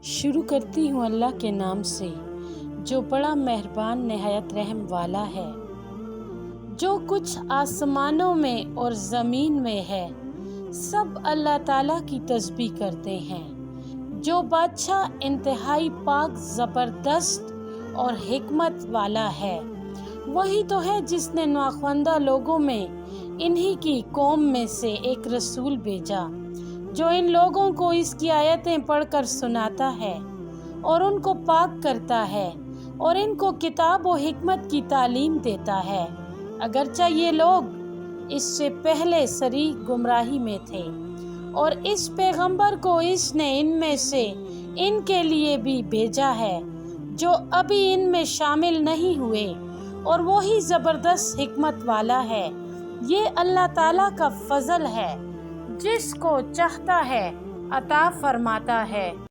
शुरू करती हूँ अल्लाह के नाम से, जो बड़ा मेहरबान नहायत रहम वाला है। जो कुछ आसमानों में और ज़मीन में है, सब अल्लाह ताला की तस्बीह करते हैं। जो बादशाह इंतहाई पाक ज़बरदस्त और हिकमत वाला है, वही तो है जिसने नाख्वानदा लोगों में इन्हीं की कौम में से एक रसूल भेजा, जो इन लोगों को इसकी आयतें पढ़कर सुनाता है और उनको पाक करता है और इनको किताब और हिकमत की तालीम देता है। अगरचे ये लोग इससे पहले सरी गुमराही में थे, और इस पैगंबर को इसने इनमें से इनके लिए भी भेजा है जो अभी इनमें शामिल नहीं हुए, और वही ज़बरदस्त हिकमत वाला है। ये अल्लाह ताला का फजल है, जिसको चाहता है अता फरमाता है।